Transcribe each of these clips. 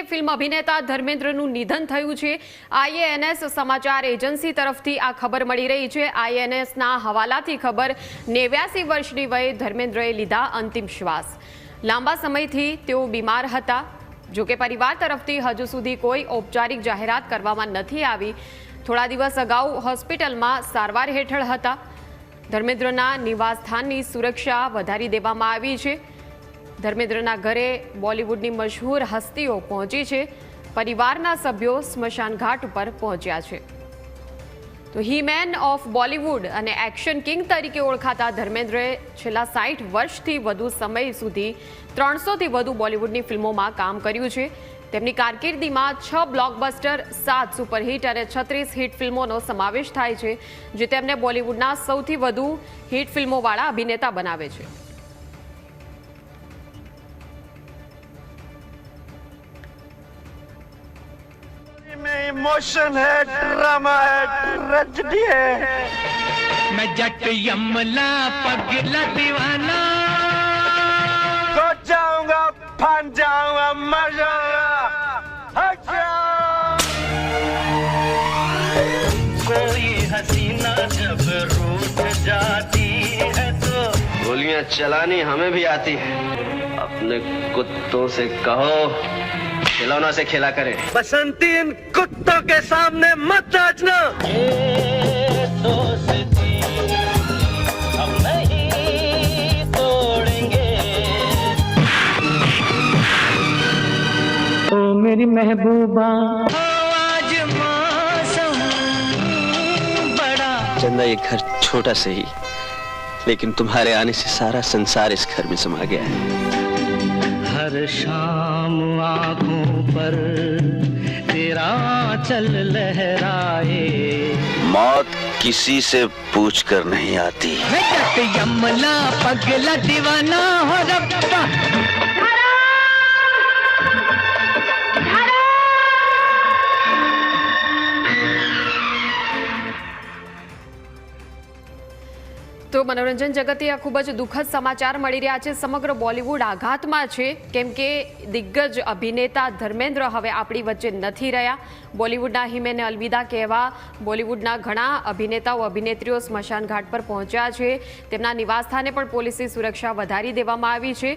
Film અભિનેતા ધર્મેન્દ્રનું નિધન થયું છે। આઈએએનએસ સમાચાર એજન્સી તરફથી આ ખબર મળી રહી છે। આઈએએનએસના હવાલાથી ખબર 89 વર્ષની વયે ધર્મેન્દ્રએ લીધા અંતિમ શ્વાસ। લાંબા સમયથી તેઓ બીમાર હતા। જો કે પરિવાર તરફથી હજુ સુધી કોઈ ઔપચારિક જાહેરાત કરવામાં નથી આવી। થોડા દિવસ અગાઉ હોસ્પિટલમાં સારવાર હેઠળ હતા। ધર્મેન્દ્રના નિવાસસ્થાનની સુરક્ષા વધારી દેવામાં આવી છે। ધર્મેન્દ્રના ઘરે બોલિવૂડની મશહૂર હસ્તીઓ પહોંચી છે। પરિવારના સભ્યો સ્મશાન ઘાટ ઉપર પહોંચ્યા છે। તો હીમેન ઓફ બોલિવૂડ અને એક્શન કિંગ તરીકે ઓળખાતા ધર્મેન્દ્રએ છેલ્લા 60 વર્ષથી વધુ સમય સુધી 300થી વધુ બોલિવૂડની ફિલ્મોમાં કામ કર્યું છે। તેમની કારકિર્દીમાં 6 બ્લોકબસ્ટર, 7 સુપરહિટ અને 36 હિટ ફિલ્મોનો સમાવેશ થાય છે, જે તેમને બોલિવૂડના સૌથી વધુ હિટ ફિલ્મોવાળા અભિનેતા બનાવે છે। इमोशन है, ड्रामा है, ट्रेजेडी है। मैं जट यमला पगला दीवाना खो जाऊंगा, फन जाऊंगा, मर जाऊंगा। कोई हसीना जब रूठ जाती है तो गोलियां चलानी हमें भी आती है। अपने कुत्तों से कहो खिलौनों से खेला करे। बसंती इन कुत्तों के सामने मत नाचना। ये दोस्ती हम नहीं तोड़ेंगे। ओ मेरी महबूबा आज मौसम बड़ा चंदा, ये घर छोटा से ही, लेकिन तुम्हारे आने से सारा संसार इस घर में समा गया है। हर शाम आँखों पर तेरा चल लहराए। मौत किसी से पूछ कर नहीं आती। मैं जट यमला पगला दीवाना हो रब्बा। તો મનોરંજન જગતે આ ખૂબ જ દુઃખદ સમાચાર મળી રહ્યા છે। સમગ્ર બોલિવૂડ આઘાતમાં છે, કેમ કે દિગ્ગજ અભિનેતા ધર્મેન્દ્ર હવે આપણી વચ્ચે નથી રહ્યા। બોલિવૂડના હિમેને અલવિદા કહેવા બોલિવૂડના ઘણા અભિનેતાઓ અભિનેત્રીઓ સ્મશાન ઘાટ પર પહોંચ્યા છે। તેમના નિવાસસ્થાને પણ પોલીસની સુરક્ષા વધારી દેવામાં આવી છે।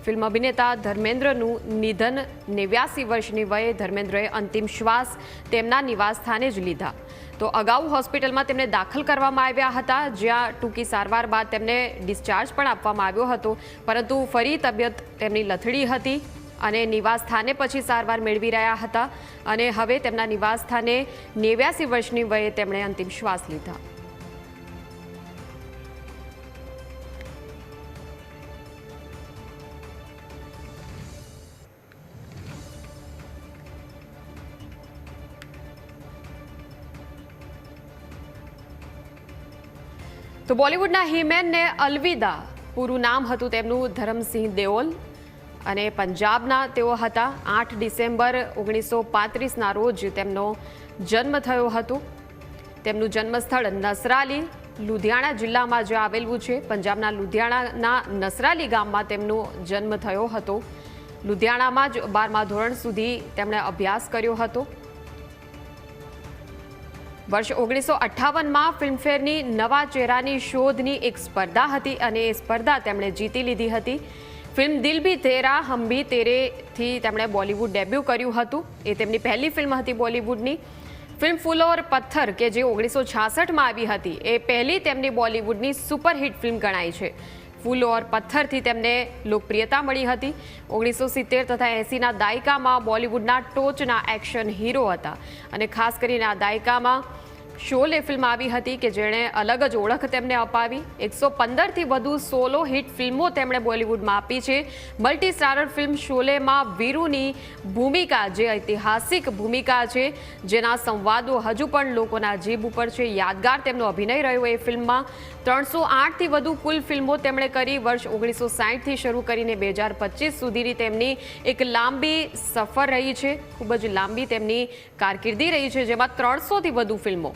ફિલ્મ અભિનેતા ધર્મેન્દ્રનું નિધન 89 વર્ષની વયે ધર્મેન્દ્રએ અંતિમ શ્વાસ તેમના નિવાસસ્થાને જ લીધા। તો અગાઉ હોસ્પિટલમાં તેમને દાખલ કરવામાં આવ્યા હતા, જ્યાં ટૂંકી સારવાર બાદ તેમને ડિસ્ચાર્જ પણ આપવામાં આવ્યો હતો, પરંતુ ફરી તબિયત તેમની લથડી હતી અને નિવાસસ્થાને પછી સારવાર મેળવી રહ્યા હતા અને હવે તેમના નિવાસસ્થાને 89 વર્ષની વયે તેમણે અંતિમ શ્વાસ લીધા। તો બોલિવૂડના હિમેનને અલવિદા, પૂરું નામ હતું તેમનું ધરમસિંહ દેઓલ અને પંજાબના તેઓ હતા। 8 ડિસેમ્બર 1935ના રોજ તેમનો જન્મ થયો હતો। તેમનું જન્મસ્થળ નસરાલી, લુધિયાણા જિલ્લામાં જે આવેલું છે, પંજાબના લુધિયાણાના નસરાલી ગામમાં તેમનો જન્મ થયો હતો। લુધિયાણામાં જ 12મા ધોરણ સુધી તેમણે અભ્યાસ કર્યો હતો। વર્ષ 1958માં ફિલ્મફેરની નવા ચહેરાની શોધની એક સ્પર્ધા હતી અને એ સ્પર્ધા તેમણે જીતી લીધી હતી। ફિલ્મ દિલ ભી તેરા હમ ભી તેરેથી તેમણે બોલિવૂડ ડેબ્યુ કર્યું હતું। એ તેમની પહેલી ફિલ્મ હતી બોલિવૂડની। ફિલ્મ ફૂલ ઓર પથ્થર, કે જે 1966માં આવી હતી, એ પહેલી તેમની બોલિવૂડની સુપરહિટ ફિલ્મ ગણાય છે। ફૂલ ઓર પથ્થરથી તેમને લોકપ્રિયતા મળી હતી। 1970 તથા 80ના દાયકામાં બોલિવૂડના ટોચના એક્શન હીરો હતા અને ખાસ કરીને આ દાયકામાં શોલે ફિલ્મ આવી હતી કે જેણે અલગ જ ઓળખ તેમને અપાવી। 115થી વધુ સોલો હિટ ફિલ્મો તેમણે બોલિવૂડમાં આપી છે। મલ્ટી સ્ટારર ફિલ્મ શોલેમાં વીરુની ભૂમિકા, જે ઐતિહાસિક ભૂમિકા છે, જેના સંવાદો હજુ પણ લોકોના જીભ ઉપર છે, યાદગાર તેમનો અભિનય રહ્યો એ ફિલ્મમાં। 308થી વધુ કુલ ફિલ્મો તેમણે કરી। વર્ષ 1960થી શરૂ કરીને 2025 સુધીની તેમની એક લાંબી સફર રહી છે। ખૂબ જ લાંબી તેમની કારકિર્દી રહી છે, જેમાં 300થી વધુ ફિલ્મો।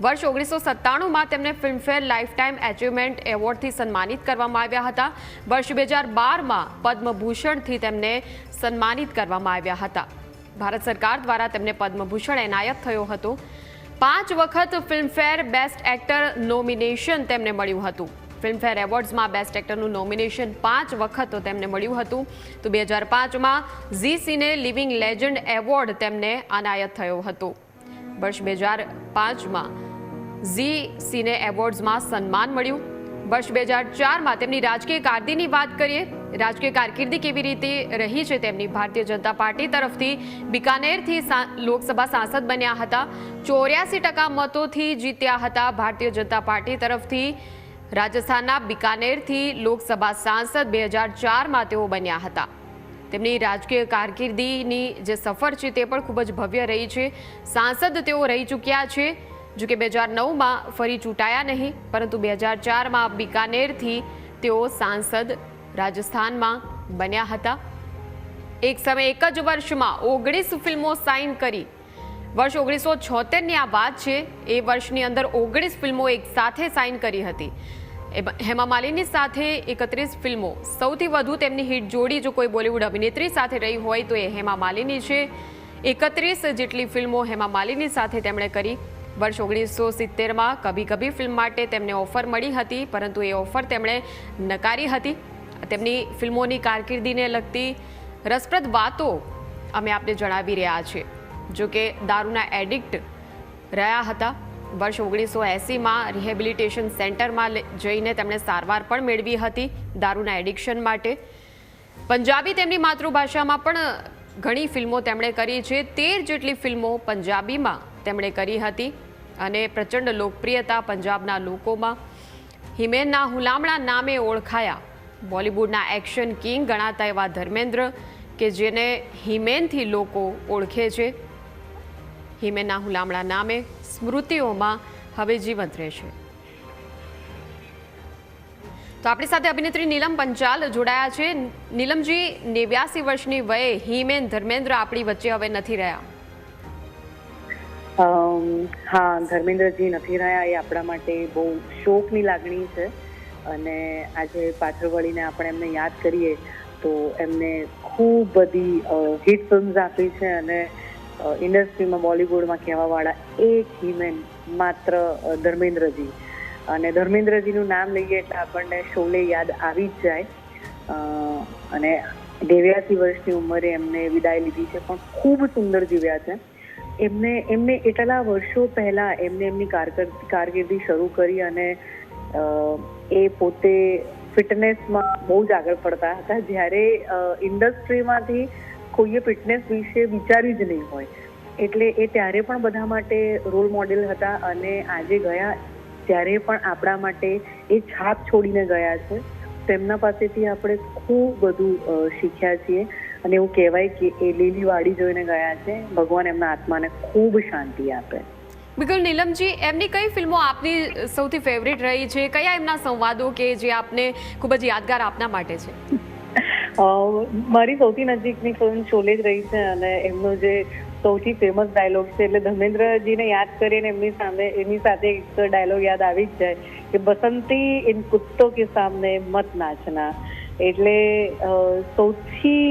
વર્ષ 1997માં તેમને ફિલ્મફેર લાઇફટાઇમ એચિવમેન્ટ એવોર્ડથી સન્માનિત કરવામાં આવ્યા હતા। વર્ષ 2012માં પદ્મભૂષણથી તેમને સન્માનિત કરવામાં આવ્યા હતા। ભારત સરકાર દ્વારા તેમને પદ્મભૂષણ એનાયત થયો હતો. 5 વખત ફિલ્મફેર બેસ્ટ એક્ટર નોમિનેશન તેમને મળ્યું હતું. ફિલ્મફેર એવોર્ડ્સમાં બેસ્ટ એક્ટરનું નોમિનેશન 5 વખત તેમને મળ્યું હતું. તો 2005માં ઝી સિને લિવિંગ લેજન્ડ એવોર્ડ તેમને એનાયત થયો હતો. વર્ષ 2005માં ઝી સિને એવોર્ડ્સમાં સન્માન મળ્યું. વર્ષ 2004માં તેમની રાજકીય કારકિર્દીની વાત કરીએ. રાજકીય કારકિર્દી કેવી રીતે રહી છે તેમની. ભારતીય જનતા પાર્ટી તરફથી બિકાનેરથી લોકસભા સાંસદ બન્યા હતા. 84% મતોથી જીત્યા હતા. ભારતીય જનતા પાર્ટી તરફથી રાજસ્થાનના બિકાનેરથી લોકસભા સાંસદ 2004માં તેઓ બન્યા હતા. તેમની રાજકીય કારકિર્દીની જે સફર છે તે પણ ખૂબ જ ભવ્ય રહી છે. સાંસદ તેઓ રહી ચૂક્યા છે. જો કે 2009માં ફરી ચૂંટાયા નહીં, પરંતુ 2004માં બિકાનેરથી તેઓ સાંસદ રાજસ્થાનમાં બન્યા હતા. એક સમયે એક જ વર્ષમાં 19 ફિલ્મો સાઇન કરી. વર્ષ 1976ની આ વાત છે. એ વર્ષની અંદર 19 ફિલ્મો એક સાથે સાઇન કરી હતી. હેમા માલિની સાથે 31 ફિલ્મો. સૌથી વધુ તેમની હિટ જોડી જો કોઈ બોલિવૂડ અભિનેત્રી સાથે રહી હોય તો એ હેમા માલિની છે. 31 જેટલી ફિલ્મો હેમા માલિની સાથે તેમણે કરી. વર્ષ 1970માં કભી કભી ફિલ્મ માટે તેમને ઓફર મળી હતી, પરંતુ એ ઓફર તેમણે નકારી હતી. તેમની ફિલ્મોની કારકિર્દીને લગતી રસપ્રદ વાતો અમે આપને જણાવી રહ્યા છીએ. જો કે દારૂના એડિક્ટ રહ્યા હતા. વર્ષ 1980માં રિહેબિલિટેશન સેન્ટરમાં જઈને તેમણે સારવાર પણ મેળવી હતી દારૂના એડિક્શન માટે. પંજાબી તેમની માતૃભાષામાં પણ ઘણી ફિલ્મો તેમણે કરી છે. 13 જેટલી ફિલ્મો પંજાબીમાં તેમણે કરી હતી અને પ્રચંડ લોકપ્રિયતા પંજાબના લોકોમાં. હિમેનના હુલામણા નામે ઓળખાયા. બોલિવૂડના એક્શન કિંગ ગણાતા એવા ધર્મેન્દ્ર કે જેને હિમેનથી લોકો ઓળખે છે. હિમેનના હુલામણા નામે સ્મૃતિઓમાં હવે જીવંત રહેશે. તો આપણી સાથે અભિનેત્રી નીલમ પંચાલ જોડાયા છે. નીલમજી, 89 વર્ષની વયે હિમેન ધર્મેન્દ્ર આપણી વચ્ચે હવે નથી રહ્યા. હા, ધર્મેન્દ્રજી નથી રહ્યા એ આપણા માટે બહુ શોકની લાગણી છે. અને આજે પાછળ વળીને આપણે એમને યાદ કરીએ તો એમને ખૂબ બધી હિટ ફિલ્મ્સ આપી છે અને ઇન્ડસ્ટ્રીમાં બોલિવૂડમાં કહેવાવાળા એક હિમેન માત્ર ધર્મેન્દ્રજી. અને ધર્મેન્દ્રજીનું નામ લઈએ એટલે આપણને શોલે યાદ આવી જ જાય. અને 89 વર્ષની ઉંમરે એમને વિદાય લીધી છે, પણ ખૂબ સુંદર જીવ્યા છે. એમને એટલા વર્ષો પહેલા એમની કારકિર્દી શરૂ કરી અને એ પોતે ફિટનેસમાં બહુ જ આગળ પડતા હતા. જ્યારે ઇન્ડસ્ટ્રીમાંથી કોઈએ ફિટનેસ વિશે વિચાર્યું જ નહીં હોય. એટલે એ ત્યારે પણ બધા માટે રોલ મોડેલ હતા અને આજે ગયા ત્યારે પણ આપણા માટે એ છાપ છોડીને ગયા છે. તેમના પાસેથી આપણે ખૂબ બધું શીખ્યા છીએ અને એવું કહેવાય કે એ લીલી વાડી જોઈને ગયા છે. ભગવાન એમના આત્માને ખૂબ શાંતિ આપે. બિલકુલ નીલમજી, એમની કઈ ફિલ્મો આપની સૌથી ફેવરિટ રહી છે? કયા એમના સંવાદો કે જે આપને ખૂબ જ યાદગાર આપના માટે છે? મારી સૌથી નજીકની ફિલ્મ શોલે જ રહી છે અને એમનો જે સૌથી ફેમસ ડાયલોગ છે એટલે ધર્મેન્દ્રજીને યાદ કરીને એમની સાથે એક ડાયલોગ યાદ આવી જ જાય કે બસંતી ઇન કુત્તો કે સામને મત નાચના. એટલે સૌથી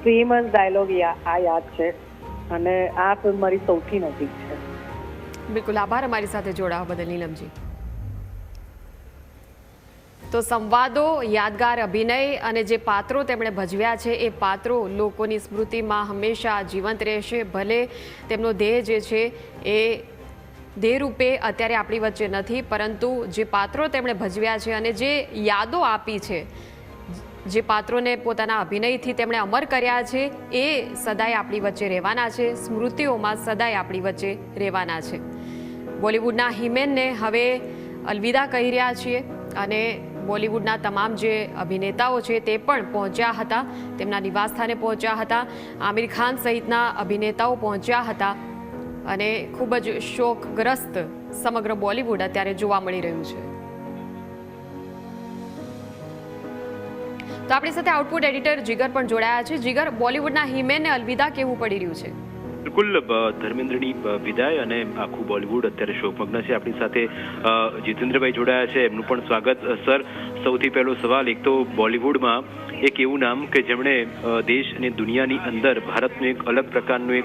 ફેમસ ડાયલોગ આ યાદ છે અને આ ફિલ્મ મારી સૌથી નજીક છે. બિલકુલ, આભાર અમારી સાથે જોડાવા બદલ નીલમજી. તો સંવાદો, યાદગાર અભિનય અને જે પાત્રો તેમણે ભજવ્યા છે એ પાત્રો લોકોની સ્મૃતિમાં હંમેશા જીવંત રહેશે. ભલે તેમનો ધ્યેય જે છે એ ધ્યેય રૂપે અત્યારે આપણી વચ્ચે નથી, પરંતુ જે પાત્રો તેમણે ભજવ્યા છે અને જે યાદો આપી છે, જે પાત્રોને પોતાના અભિનયથી તેમણે અમર કર્યા છે એ સદાય આપણી વચ્ચે રહેવાના છે. સ્મૃતિઓમાં સદાય આપણી વચ્ચે રહેવાના છે. બોલિવૂડના હિમેનને હવે અલવિદા કહી રહ્યા છીએ અને બોલિવૂડના તમામ જે અભિનેતાઓ છે તે પણ પહોંચ્યા હતા, તેમના નિવાસસ્થાને પહોંચ્યા હતા. આમિર ખાન સહિતના અભિનેતાઓ પહોંચ્યા હતા અને ખૂબ જ શોકગ્રસ્ત સમગ્ર બોલિવૂડ અત્યારે જોવા મળી રહ્યું છે. તો આપણી સાથે આઉટપુટ એડિટર જીગર પણ જોડાયા છે. જીગર, બોલિવૂડના હિમેનને અલવિદા કહેવું પડી રહ્યું છે. બિલકુલ, ધર્મેન્દ્રની વિદાય અને આખું બોલિવૂડ અત્યારે શોકમગ્ન છે. આપણી સાથે જીતેન્દ્રભાઈ જોડાયા છે, એમનું પણ સ્વાગત. સર, સૌથી પહેલો સવાલ, એક તો બોલિવૂડમાં એક એવું નામ કે જેમણે દેશ અને દુનિયાની અંદર ભારતનું એક અલગ પ્રકારનું એક